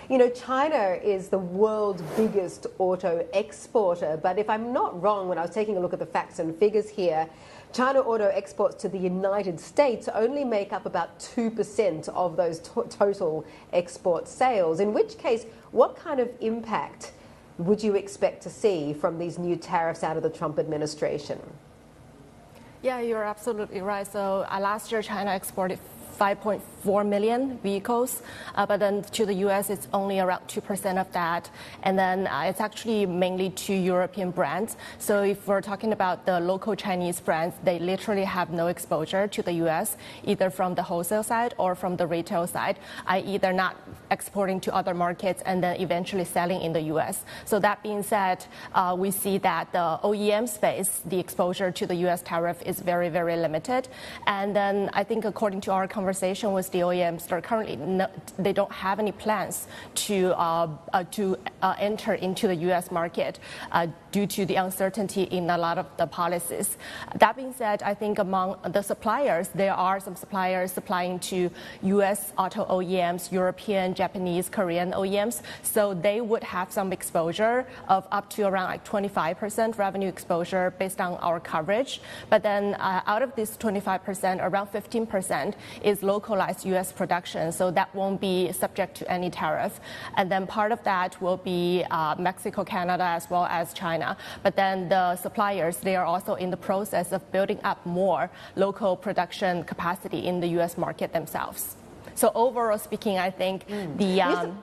You know, China is the world's biggest auto exporter, but if I'm not wrong, when I was taking a look at the facts and figures here, China auto exports to the United States only make up about 2% of those total export sales, in which case, what kind of impact would you expect to see from these new tariffs out of the Trump administration? Yeah, you're absolutely right. So last year, China exported 5.4 million vehicles, but then to the US, it's only around 2% of that. And then it's actually mainly to European brands. So if we're talking about the local Chinese brands, they literally have no exposure to the US, either from the wholesale side or from the retail side, i.e. they're not exporting to other markets and then eventually selling in the US. So that being said, we see that the OEM space, the exposure to the US tariff is very, very limited. And then I think according to our conversation with the OEMs, they're currently they don't have any plans to enter into the U.S. market due to the uncertainty in a lot of the policies. That being said, I think among the suppliers, there are some suppliers supplying to U.S. auto OEMs, European, Japanese, Korean OEMs, so they would have some exposure of up to around like 25% revenue exposure based on our coverage. But then out of this 25%, around 15% is localized U.S. production, so that won't be subject to any tariff. And then part of that will be Mexico, Canada, as well as China. But then the suppliers, they are also in the process of building up more local production capacity in the U.S. market themselves. So overall speaking, I think yeah.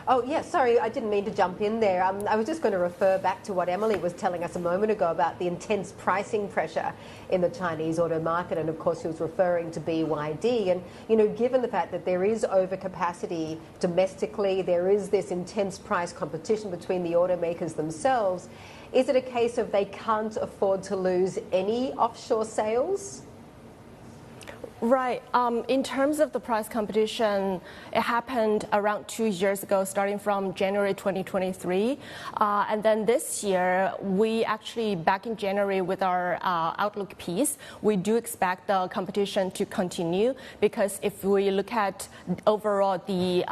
Oh, yeah, sorry, I didn't mean to jump in there. I was just going to refer back to what Emily was telling us a moment ago about the intense pricing pressure in the Chinese auto market. And of course, she was referring to BYD. And, you know, given the fact that there is overcapacity domestically, there is this intense price competition between the automakers themselves, is it a case of they can't afford to lose any offshore sales? Right. In terms of the price competition, it happened around 2 years ago, starting from January 2023. And then this year, we actually, back in January with our outlook piece, we do expect the competition to continue, because if we look at overall the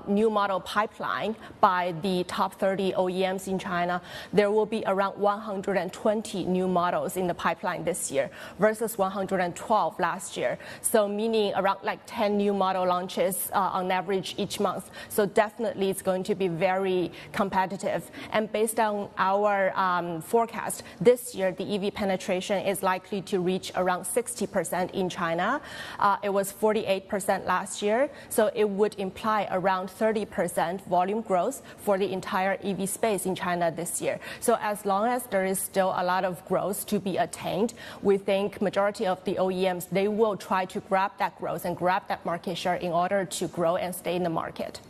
new model pipeline by the top 30 OEMs in China, there will be around 120 new models in the pipeline this year versus 112 last year. So meaning around like 10 new model launches on average each month. So definitely it's going to be very competitive. And based on our forecast, this year the EV penetration is likely to reach around 60% in China. It was 48% last year. So it would imply around 30% volume growth for the entire EV space in China this year. So as long as there is still a lot of growth to be attained, we think majority of the OEMs, they will try to grab that growth and grab that market share in order to grow and stay in the market.